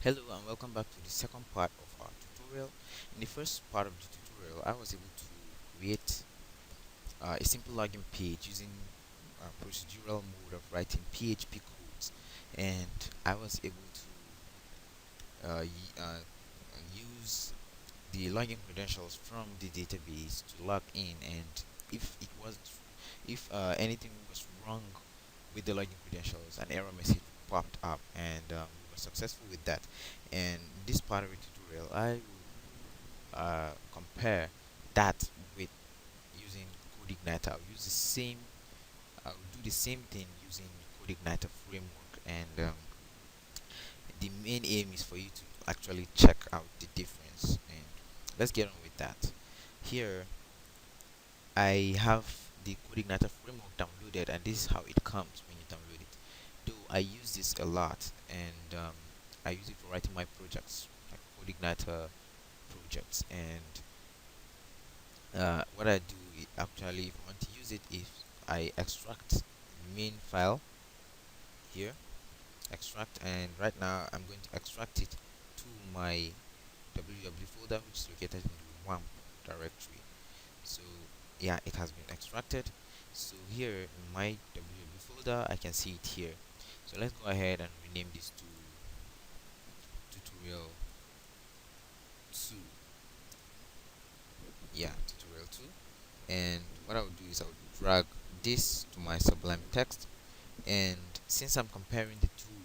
Hello and welcome back to the second part of our tutorial. In the first part of the tutorial, I was able to create a simple login page using procedural mode of writing PHP codes, and I was able to use the login credentials from the database to log in. And if it was, if anything was wrong with the login credentials, an error message popped up, and we were successful with that. And in this part of the tutorial, I will compare that with using CodeIgniter. I'll use the same. I'll do the same thing using CodeIgniter framework, and the main aim is for you to actually check out the difference. And let's get on with that. Here, I have the CodeIgniter framework downloaded, and this is how it comes when you download it. Though I use this a lot, and I use it for writing my projects, like CodeIgniter projects. And what I do actually, if I want to use it, if I extract the main file here, extract, and right now I'm going to extract it to my www folder, which is located in the WAMP directory. So yeah, it has been extracted. So here in my www folder, I can see it here. So let's go ahead and rename this to tutorial 2. Yeah, tutorial 2. And what I would do is I would drag this to my Sublime text, and since I'm comparing the two,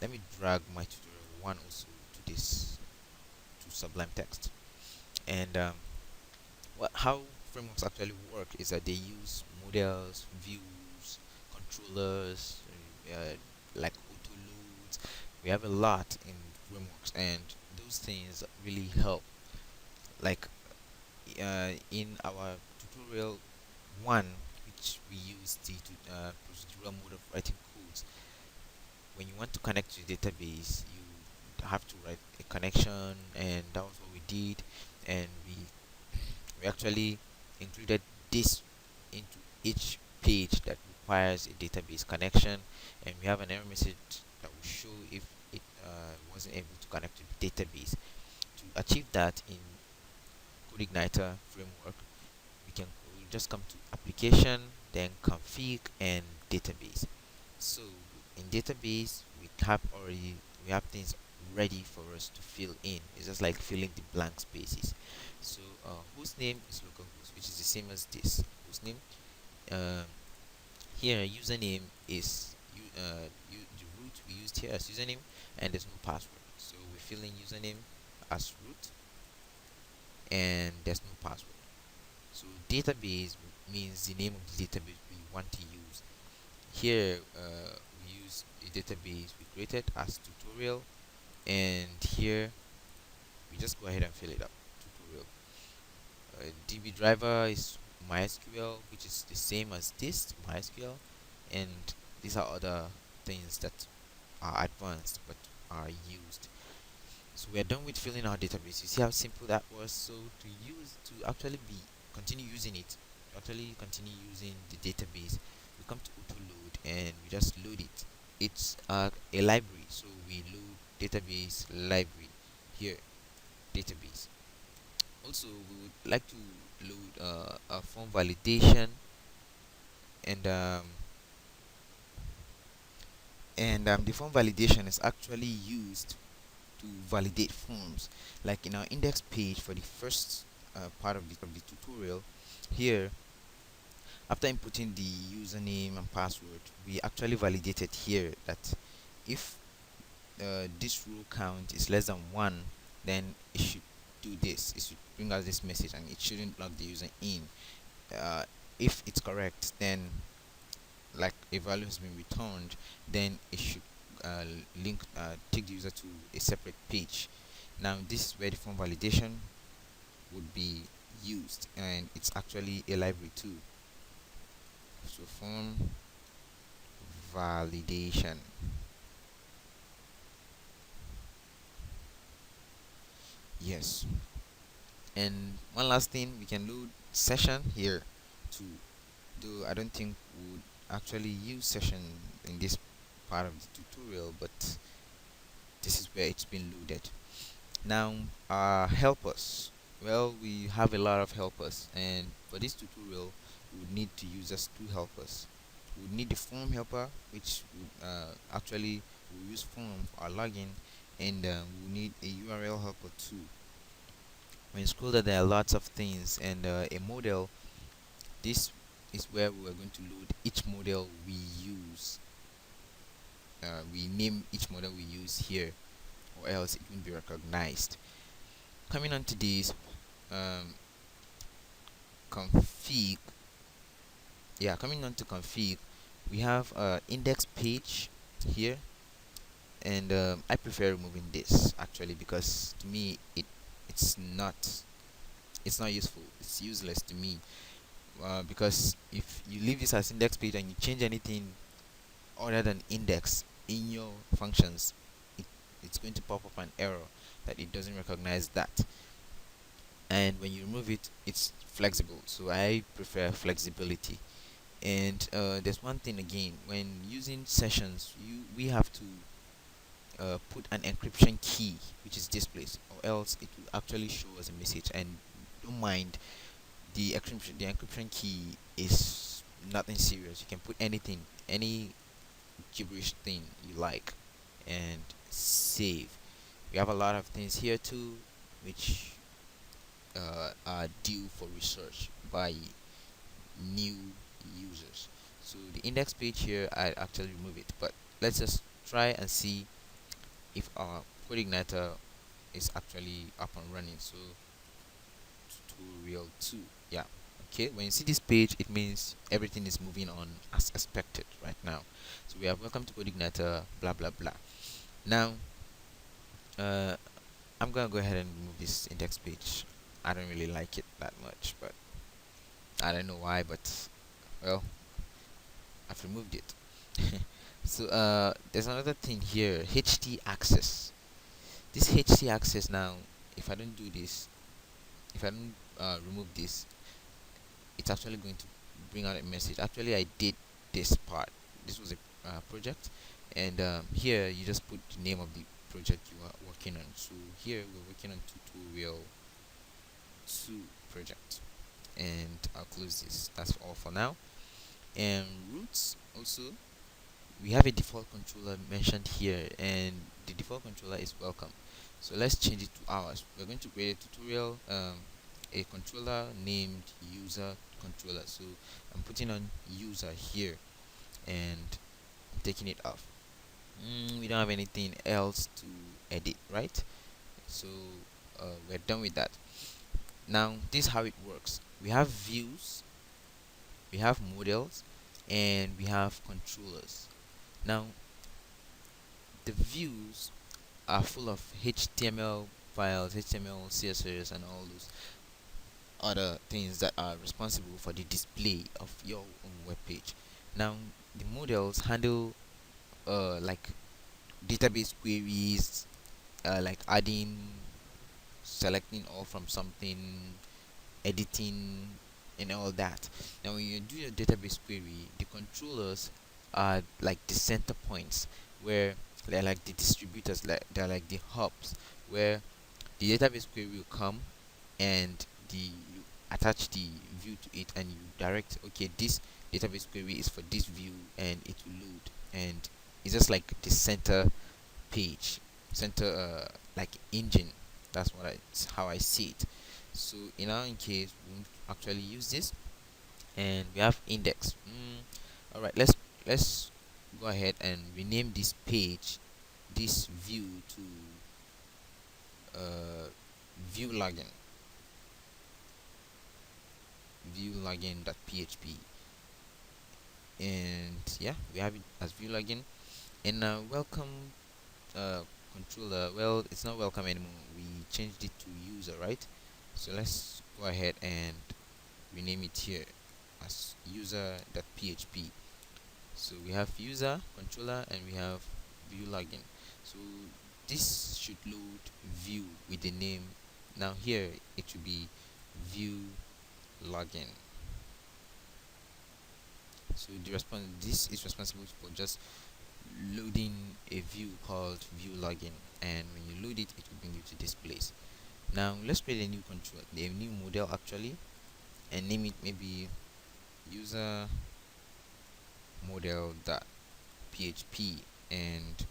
let me drag my tutorial 1 also to this, to Sublime text. And how frameworks actually work is that they use models, views, controllers, like auto loads. We have a lot in frameworks, and those things really help. Like in our tutorial 1, which we use the procedural mode of writing codes. When you want to connect to the database, you have to write a connection, and that was what we did. And we actually included this into each page that requires a database connection, and we have an error message that will show if it wasn't able to connect to the database. To achieve that in CodeIgniter framework, we just come to application, then config, and database. So in database, we have things ready for us to fill in. It's just like filling the blank spaces. So hostname is localhost, which is the same as this hostname. Um, Here username is the root we used here as username, and there's no password. So we fill in username as root, and there's no password. So database means the name of the database we want to use. Here we use a database we created as tutorial, and here we just go ahead and fill it up. Tutorial. DB driver is MySQL, which is the same as this MySQL, and these are other things that are advanced but are used. So we are done with filling our database. You see how simple that was. So to actually be continue using it, actually continue using the database, we come to auto load, and we just load it. It's a library, so we load database library here, database. Also, we would like to load a form validation, and the form validation is actually used to validate forms. Like in our index page for the first part of the tutorial, here, after inputting the username and password, we actually validated here that if this row count is less than 1, then it should do this. It should bring us this message, and it shouldn't log the user in. uh, if it's correct, then like a value has been returned, then it should take the user to a separate page. Now this is where the form validation would be used, and it's actually a library too. So form validation. Yes. And one last thing, we can load session here too. Though I don't think we would actually use session in this part of the tutorial, but this is where it's been loaded. Now, helpers. Well, we have a lot of helpers, and for this tutorial, we would need to use just two helpers. We would need the form helper, which would, actually will use form for our login, and we need a URL helper too. When you scroll down, there are lots of things, and a model. This is where we are going to load each model we use. We name each model we use here, or else it won't be recognized. Coming on to this, um, config. Yeah, coming on to config, we have index page here, and I prefer removing this actually, because to me it's not it's not useful. It's useless to me, because if you leave this as index page and you change anything other than index in your functions, it, it's going to pop up an error that it doesn't recognize that. And when you remove it, it's flexible, so I prefer flexibility. And there's one thing again: when using sessions, we have to put an encryption key, which is this place, or else it will actually show us a message. And don't mind, the encryption key is nothing serious. You can put anything, any gibberish thing you like, and save. We have a lot of things here too, which are due for research by new users. So the index page here, I actually remove it, but let's just try and see if our CodeIgniter is actually up and running. So tutorial 2, yeah. Okay, when you see this page, it means everything is moving on as expected right now. So we have welcome to CodeIgniter, blah blah blah. Now, uh, I'm gonna go ahead and remove this index page. I don't really like it that much, but I don't know why, but well, I've removed it. So there's another thing here, HT access. This HT access now, if I don't do this, if I don't remove this, it's actually going to bring out a message. Actually, I did this part. This was a project, and here you just put the name of the project you are working on. So here we're working on tutorial 2 project, and I'll close this. That's all for now. And roots also, we have a default controller mentioned here, and the default controller is welcome. So let's change it to ours. We're going to create a tutorial, a controller named user controller. So I'm putting on user here, and I'm taking it off. We don't have anything else to edit, right? So we're done with that. Now this is how it works. We have views, we have models, and we have controllers. Now the views are full of HTML files, HTML, CSS, and all those other things that are responsible for the display of your own web page. Now, the models handle like database queries, like adding, selecting all from something, editing, and all that. Now, when you do your database query, the controllers are like the center points, where they're like the distributors, like they're like the hubs, where the database query will come, and you attach the view to it, and you direct, okay, this database query is for this view, and it will load. And it's just like the center page, center like engine. That's how I see it. So in our case, we won't actually use this, and we have index. All right, let's go ahead and rename this page, this view, to view login, viewlogin.php. And yeah, we have it as view login. And welcome controller, well, it's not welcome anymore. We changed it to user, right? So let's go ahead and rename it here as user.php. So we have user controller, and we have view login. So this should load view with the name. Now here it should be view login. So this is responsible for just loading a view called view login. and when you load it, it will bring you to this place. Now let's create a new control, a new model actually, and name it maybe user model dot php. And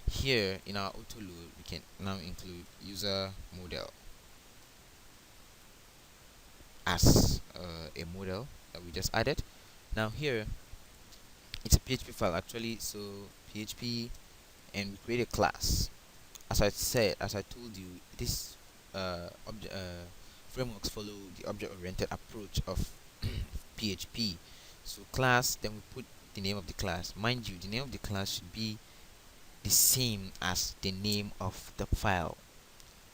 here in our auto load, we can now include user model as a model that we just added. Now here it's a PHP file actually, so PHP, and we create a class. As I told you, this frameworks follow the object-oriented approach of PHP. So class, then we put the name of the class. Mind you, the name of the class should be the same as the name of the file.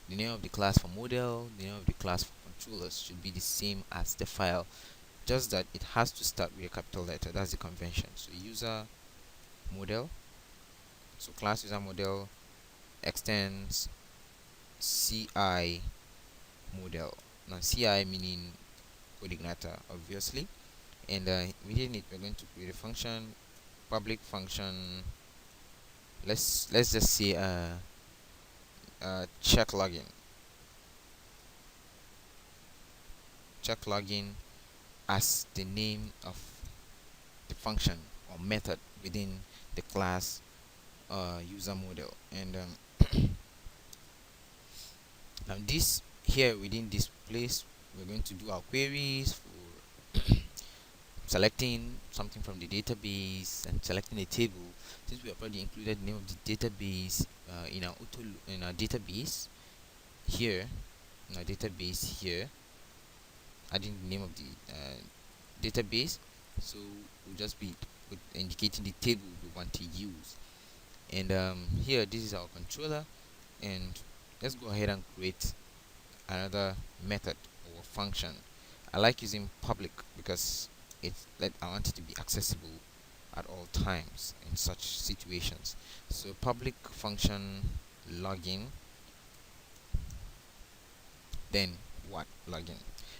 The name of the class for model, the name of the class for controllers should be the same as the file. Just that it has to start with a capital letter. That's the convention. So user model. So class user model extends CI model. Now CI meaning CodeIgniter, obviously. And within it, we're going to create a function, public function. Let's just say check login. Check login as the name of the function or method within the class user model. And now this here within this place, we're going to do our queries for selecting something from the database and selecting a table. Since we have already included the name of the database in our database here, adding the name of the database, so we'll just be indicating the table we want to use. And here, this is our controller, and let's go ahead and create another method or function. I like using public because I want it to be accessible at all times in such situations. So public function login, then what login.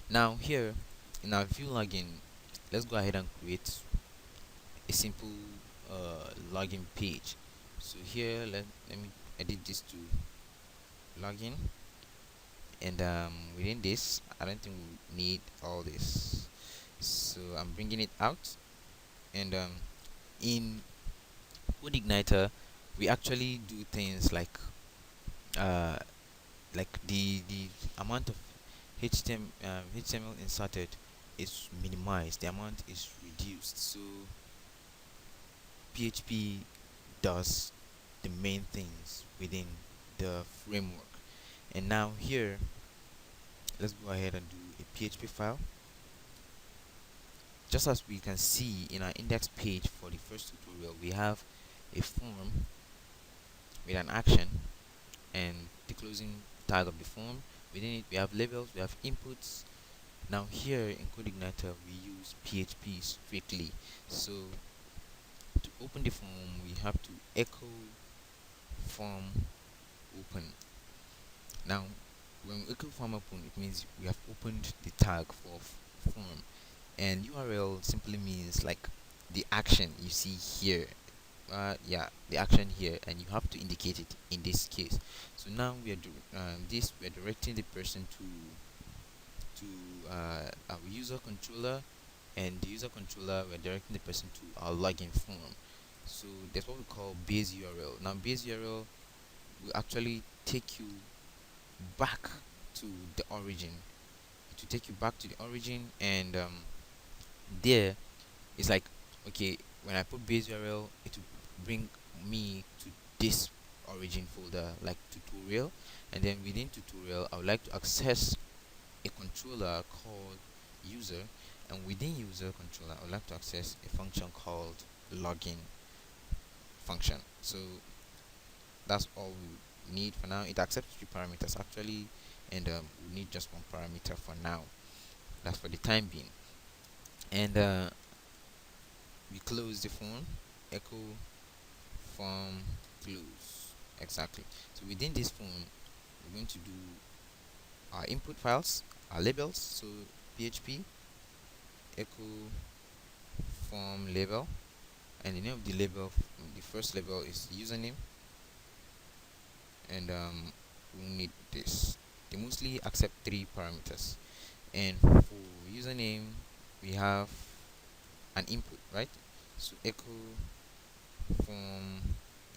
Now here in our view login, let's go ahead and create a simple login page. So here let me edit this to login, and within this, I don't think we need all this, so I'm bringing it out. And in CodeIgniter, we actually do things uh, like the amount of HTML inserted is minimized, the amount is reduced. So PHP does the main things within the framework. And now here, let's go ahead and do a PHP file. Just as we can see in our index page for the first tutorial, we have a form with an action and the closing tag of the form. Within it, we have labels, we have inputs. Now here in CodeIgniter, we use PHP strictly. So to open the form, we have to echo form open. Now when we echo form open, it means we have opened the tag for form, and URL simply means like the action you see here. Yeah, the action here, and you have to indicate it in this case. So now we are directing the person to our user controller, and the user controller, we're directing the person to our login form. So that's what we call base URL. Now base URL will actually take you back to the origin. It will take you back to the origin, and there it's like, okay, when I put base URL, it will bring me to this origin folder like tutorial, and then within tutorial I would like to access a controller called user, and within user controller I would like to access a function called login function. So that's all we need for now. It accepts 3 parameters actually, and we need just 1 parameter for now. That's for the time being. And we close the form, echo form close. Exactly. So within this form, we're going to do our input files, our labels. So PHP echo form label, and the name of the label, the first label is username, and we'll need this. They mostly accept 3 parameters, and for username we have an input, right? So echo from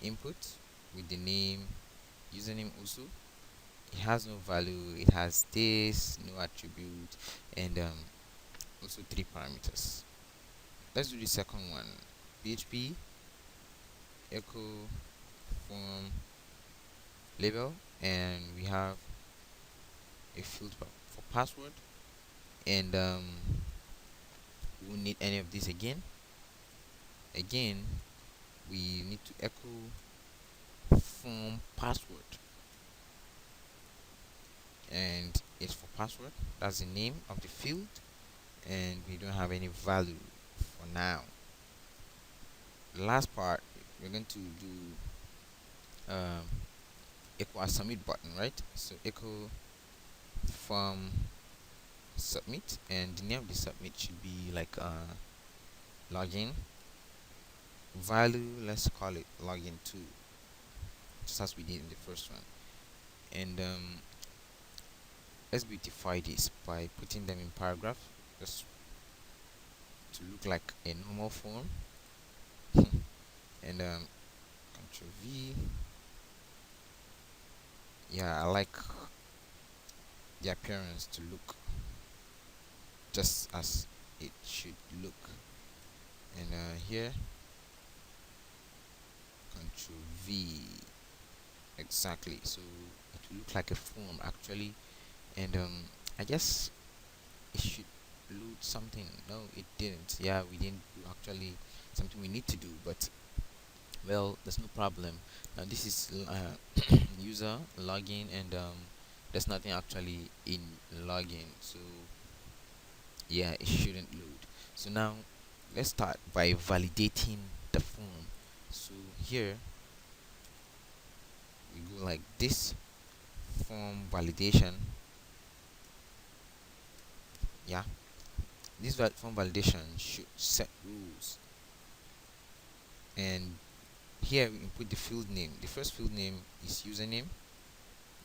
input with the name, username also. It has no value, it has this, no attribute, and also 3 parameters. Let's do the second one. PHP echo from label, and we have a field for password, and we won't need any of this again. We need to echo from password, and it's for password. That's the name of the field, and we don't have any value for now. The last part, we're going to do echo a submit button, right? So echo from submit, and the name of the submit should be like login value. Let's call it login 2, just as we did in the first one. And let's beautify this by putting them in paragraph, just to look like a normal form. And Control V. Yeah, I like the appearance to look just as it should look. And here, Control V. Exactly. So it will look like a form actually. And I guess it should load something. No, it didn't. Yeah, we didn't do actually something we need to do, but well, there's no problem. Now this is user login, and there's nothing actually in login, so yeah, it shouldn't load. So now let's start by validating the form. So here we go like this, form validation. Yeah, this form validation should set rules, and here we input the field name. The first field name is username,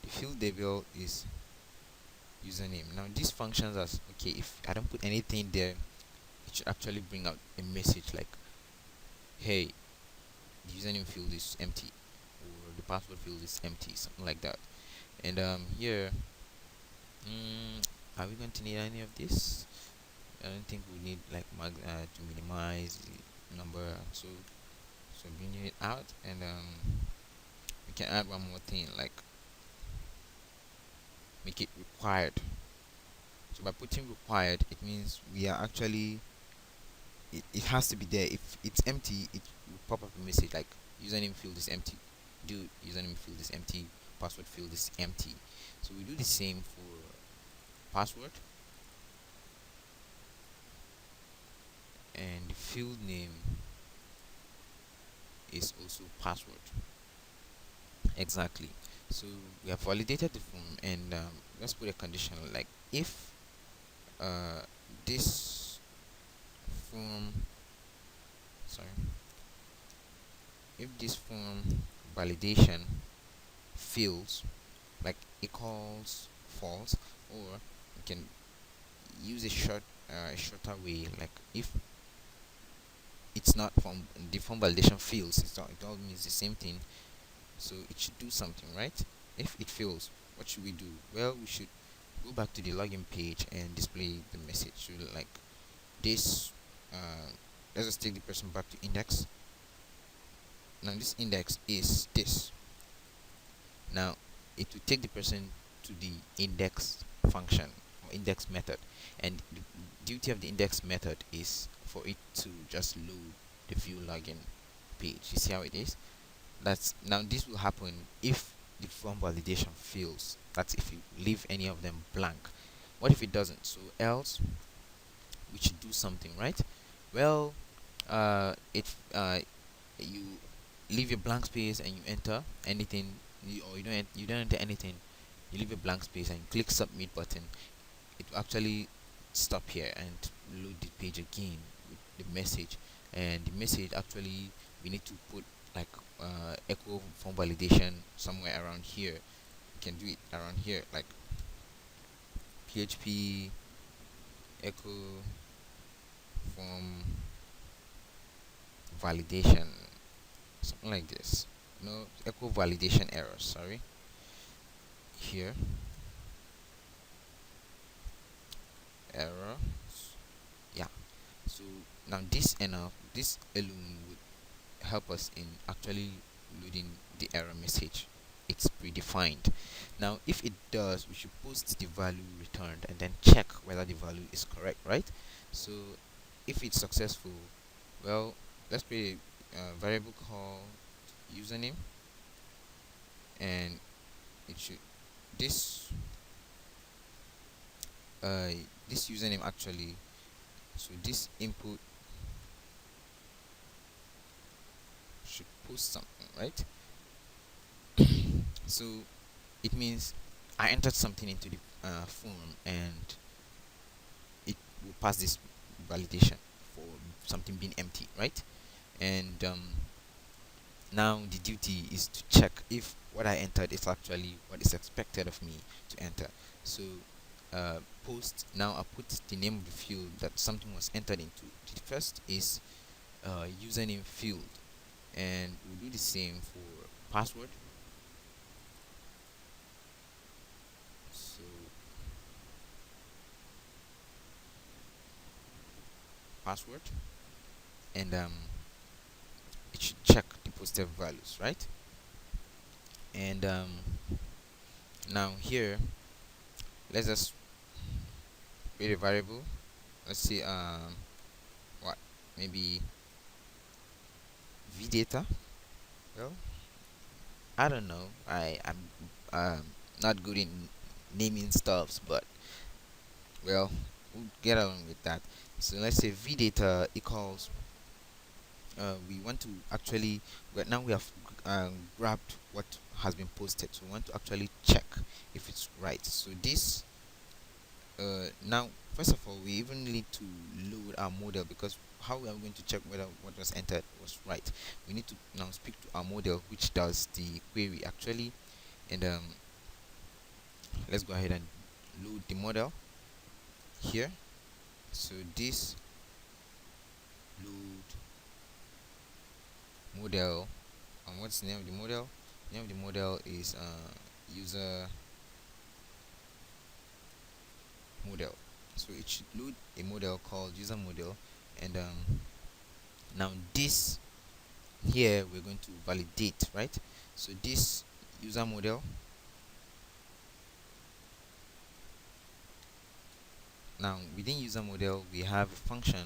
the field label is username. Now this functions as, okay, if I don't put anything there, it should actually bring out a message like, hey, the username field is empty, or the password field is empty, something like that. And here, are we going to need any of this? I don't think we need like to minimize the number. So bring it out, and we can add one more thing, like make it required. So by putting required, it means we are actually, it has to be there. If it's empty, it will pop up a message like username field is empty, do username field is empty, password field is empty. So we do the same for password, and the field name is also password. Exactly. So we have validated the form, and let's put a condition like, if uh, this form, sorry, if this form validation fails, like equals false, or we can use a shorter way, like if it's not from the form validation fails, it all means the same thing, so it should do something, right? If it fails, what should we do? Well, we should go back to the login page and display the message. So like this, let's just take the person back to index. Now this index is this. Now it will take the person to the index function or index method, and the duty of the index method is for it to just load the view login page. You see how it is? That's, now this will happen if the form validation fails. That's if you leave any of them blank. What if it doesn't? So else we should do something, right? Well, if you leave a blank space and you enter anything, or you don't enter anything, you leave a blank space and you click submit button, it will actually stop here and load the page again with the message. And the message, actually, we need to put like echo form validation somewhere around here. You can do it around here, like PHP echo form validation, something like this. No, echo validation error, sorry, here, error. Yeah, so now this alone would help us in actually loading the error message. It's predefined. Now if it does, we should post the value returned and then check whether the value is correct, right? So if it's successful, well, let's create a variable called username, and it should this uh this username actually, so this input should post something, right? So it means I entered something into the form, and it will pass this validation for something being empty, right? And now the duty is to check if what I entered is actually what is expected of me to enter. So post, now I put the name of the field that something was entered into. The first is username field, and we'll do the same for password. So password, and it should check the positive values, right? And now here, let's just create a variable. Let's see, what, maybe vdata. Well, I don't know. I'm not good in naming stuffs, but well, we'll get along with that. So let's say vdata equals. We want to actually. Well, now we have grabbed what has been posted, so we want to actually check if it's right. So this now, first of all, we even need to load our model, because how we are going to check whether what was entered was right? We need to now speak to our model, which does the query actually. And let's go ahead and load the model here. So this load model, and what's the name of the model? The name of the model is user model. So it should load a model called user model, and now this here we're going to validate, right? So this user model, now within user model we have a function,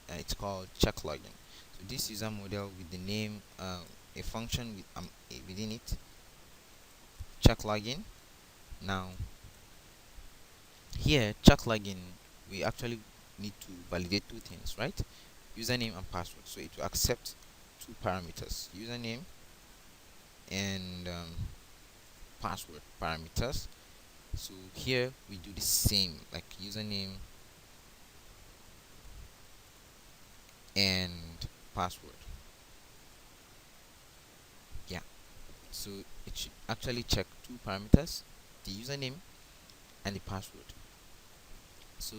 and it's called check login. So this user model with the name a function with within it, check login. Now here check login, we actually need to validate two things, right? Username and password. So it will accept two parameters, username and password parameters. So here we do the same, like username and password. Yeah, so it should actually check two parameters, the username and the password. So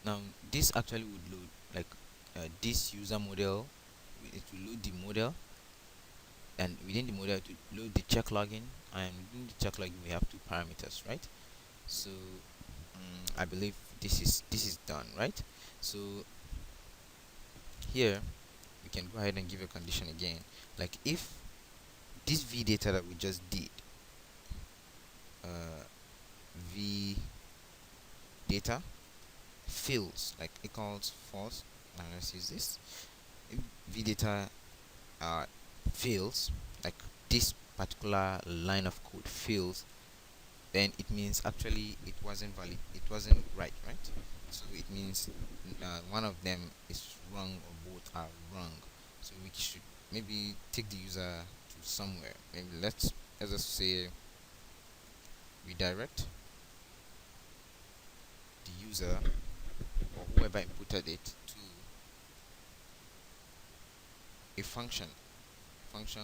now this actually would load, like this user model, it will load the model, and within the model to load the check login, and within the check login we have two parameters, right? So I believe this is done, right? So here we can go ahead and give a condition again, like if this v data that we just did, uh, v data fails, like equals false. Now let's use this. If v data fails, like this particular line of code fails, then it means actually it wasn't valid, it wasn't right? So it means one of them is wrong or both are wrong. So we should maybe take the user to somewhere. Maybe let's just say redirect the user or whoever inputted it to a function function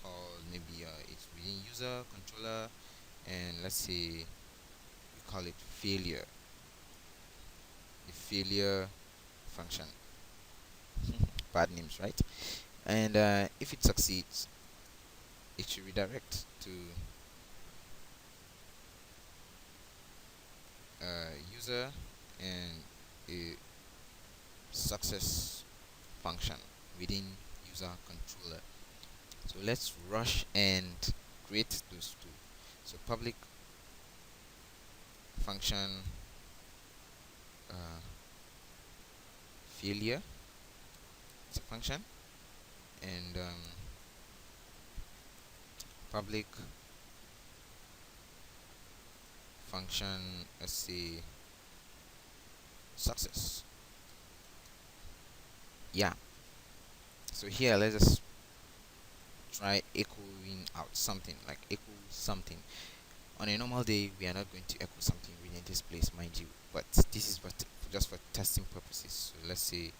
called maybe it's within user controller, and let's say we call it failure, the failure function. Bad names, right? And if it succeeds, it should redirect to user and a success function within user controller. So let's rush and create those two. So public function uh, failure is a function, and public function, let's say success. Yeah. So here let's just try echoing out something, like echo something. On a normal day, we are not going to echo something within this place, mind you, but this is just for testing purposes. So let's say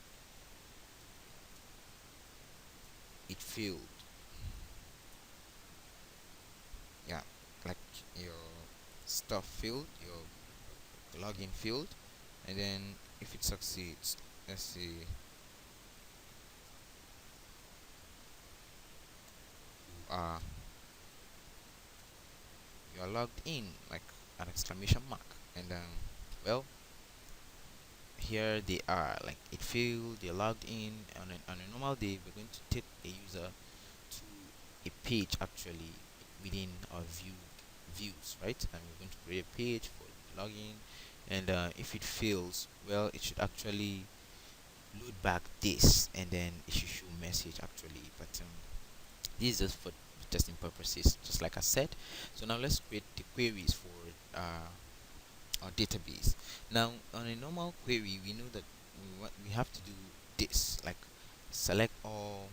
it failed. Yeah, like your stuff failed, your login failed, and then if it succeeds, let's say uh you are logged in, like an exclamation mark, and well, here they are, like it failed, they logged in. On a normal day, we're going to take the user to a page actually within our views, right? And we're going to create a page for login, and if it fails, well, it should actually load back this, and then it should show message actually. But this is just for testing purposes, just like I said. So now let's create the queries for our database. Now on a normal query, we know that we have to do this, like select all.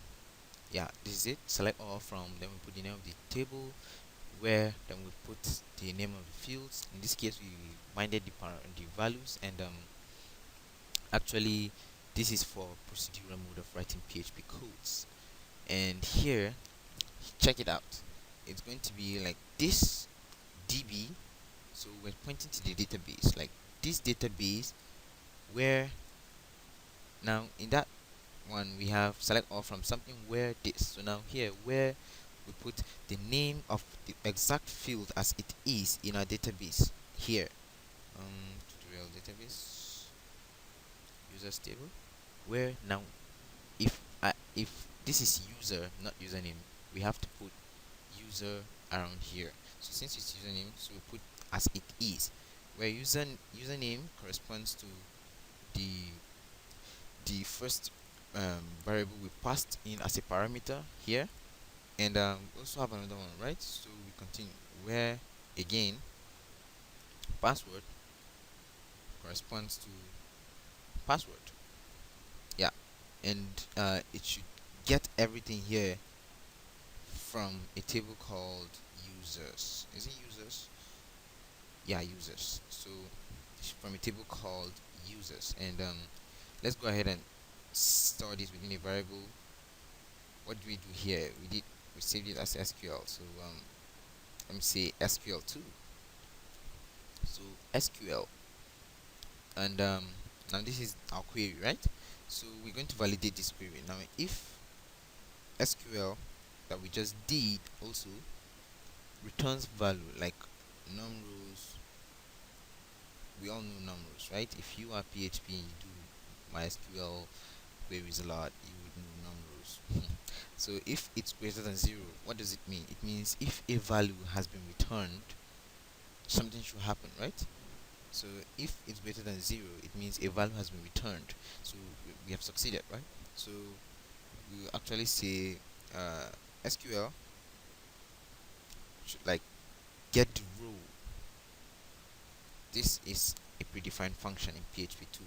Yeah, this is it. Select all from, then we put the name of the table, where then we put the name of the fields. In this case, we binded the values, and actually this is for procedural mode of writing PHP codes. And here, check it out. It's going to be like this DB. So we're pointing to the database, like this database, where now in that one we have select all from something where this. So now here, where we put the name of the exact field as it is in our database here. Tutorial database users table, where now if this is user, not username, we have to put user around here. So since it's username, so we put as it is, where username corresponds to the first variable we passed in as a parameter here, and we also have another one, right? So we continue, where again password corresponds to password. Yeah, and it should get everything here from a table called users. Is it users? Yeah, users. So from a table called users, and let's go ahead and store this within a variable. What do we do here? We saved it as SQL. So let me say SQL2. So SQL, and now this is our query, right? So we're going to validate this query. Now if SQL that we just did also returns value, like num rows, we all know num rows, right? If you are PHP and you do MySQL queries a lot, you would know num rows. So if it's greater than 0, what does it mean? It means if a value has been returned, something should happen, right? So if it's greater than 0, it means a value has been returned. So we have succeeded, right? So we will actually say SQL should like get the row. This is a predefined function in PHP 2,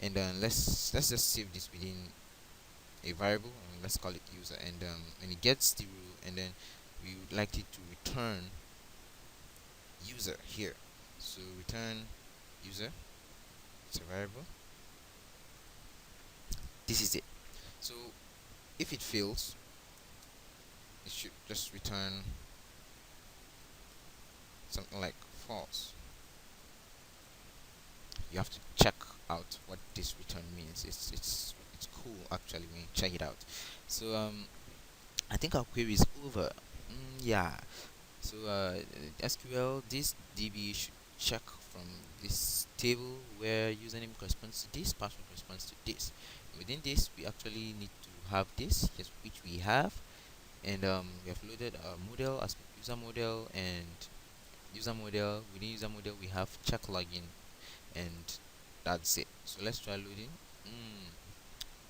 and let's just save this within a variable, and let's call it user, and when it gets the row, and then we would like it to return user here. So return user, it's a variable. This is it. So if it fails, it should just return something like false. You have to check out what this return means. It's cool actually when you check it out. So I think our query is over. Yeah. So SQL, this DB should check from this table where username corresponds to this, password corresponds to this. Within this, we actually need to have this, yes, which we have, and we have loaded our model as user model and user model. Within user model, we have check login, and that's it. So let's try loading.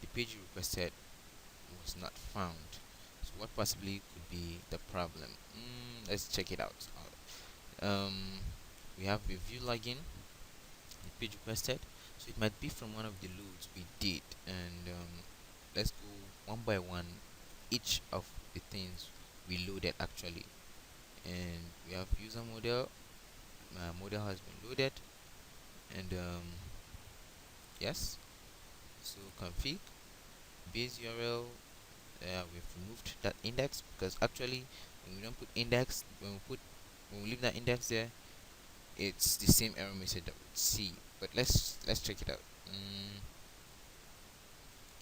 The page you requested was not found. So what possibly could be the problem? Let's check it out. Um, we have a view login, the page requested. So it might be from one of the loads we did, and let's go one by one each of the things we loaded actually. And we have user model. Model has been loaded, and yes. So config base URL. We've removed that index because actually when we don't put index, when we leave that index there, it's the same error message that we see. But let's check it out.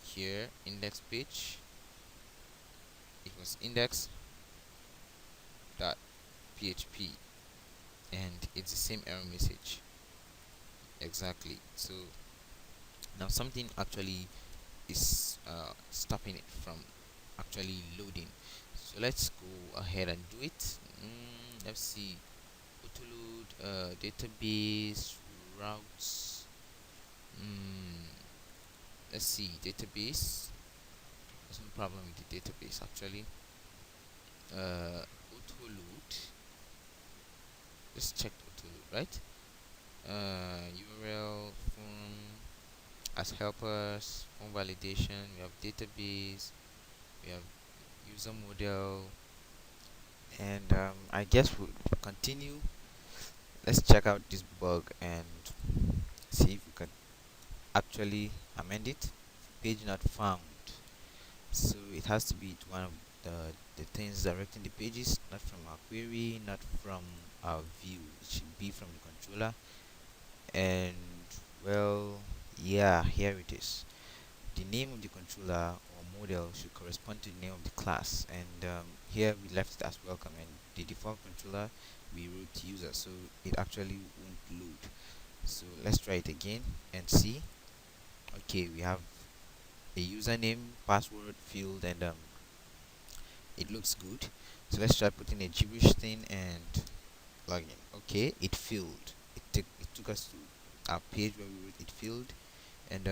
Here index page, it was index dot php, and it's the same error message exactly. So now something actually is stopping it from actually loading. So let's go ahead and do it. Let's see, autoload, database routes. Let's see, database. There's no problem with the database actually. Autoload. Let's check autoload, right? URL, form as helpers, form validation. We have database. We have user model, and I guess we'll continue. Let's check out this bug and see if we can actually amend it. Page not found. So it has to be one of the things directing the pages, not from our query, not from our view. It should be from the controller. And well, yeah, here it is. The name of the controller or model should correspond to the name of the class, and here we left it as welcome, and the default controller we wrote user, so it actually won't load. So let's try it again and see. Okay, we have a username password field, and it looks good. So let's try putting a gibberish thing and login. Okay, it filled. It took us to our page where we wrote it filled, and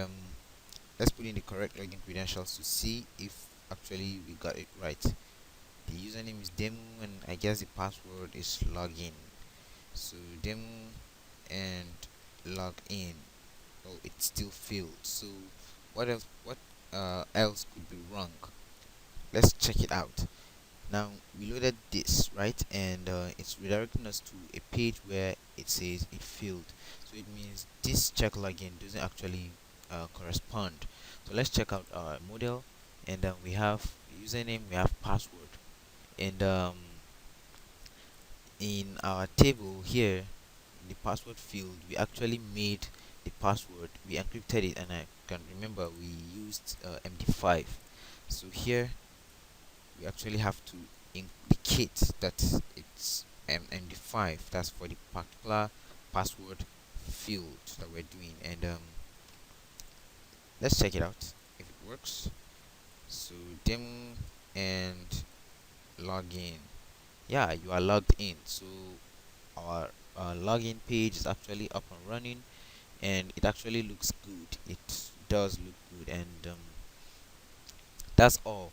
let's put in the correct login credentials to see if actually we got it right. The username is demo, and I guess the password is login. So demo and log in. Oh, it still failed. So what else could be wrong? Let's check it out. Now we loaded this, right, and it's redirecting us to a page where it says it failed. So it means this check login doesn't actually correspond. So let's check out our model, and we have username, we have password, and in our table here, the password field, we actually made the password, we encrypted it, and I can remember we used MD5. So here we actually have to indicate that it's MD5. That's for the particular password field that we're doing, and let's check it out if it works. So demo and login. Yeah, you are logged in. So our login page is actually up and running, and it actually looks good. It does look good, and that's all.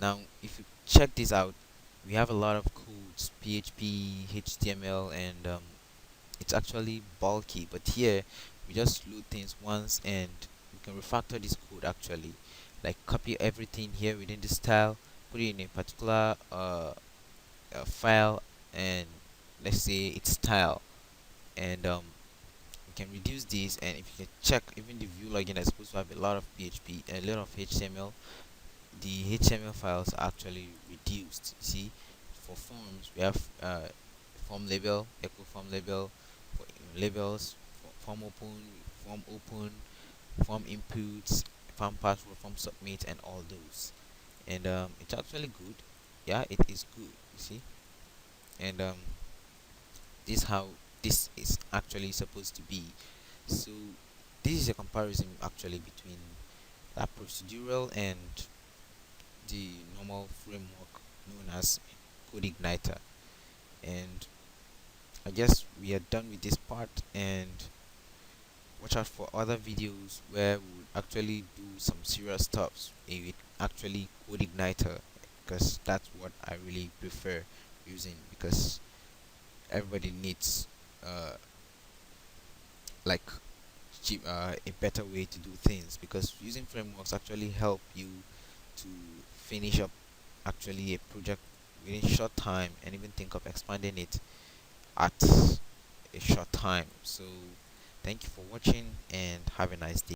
Now if you check this out, we have a lot of codes, PHP, HTML, and it's actually bulky, but here we just load things once, and we can refactor this code actually, like copy everything here within the style, put it in a particular file, and let's say it's style, and we can reduce this, and if you can check, even the view login is supposed to have a lot of PHP, a lot of HTML, the HTML files are actually reduced. See, for forms we have form label, echo form label, for labels, form open, form inputs, form password, form submit, and all those. And it's actually good. Yeah, it is good. You see, and this how this is actually supposed to be. So this is a comparison actually between that procedural and the normal framework known as CodeIgniter. And I guess we are done with this part, and watch out for other videos where we would actually do some serious stuffs with actually CodeIgniter, because that's what I really prefer using, because everybody needs uh like a better way to do things, because using frameworks actually help you to finish up actually a project within short time, and even think of expanding it at a short time. So thank you for watching and have a nice day.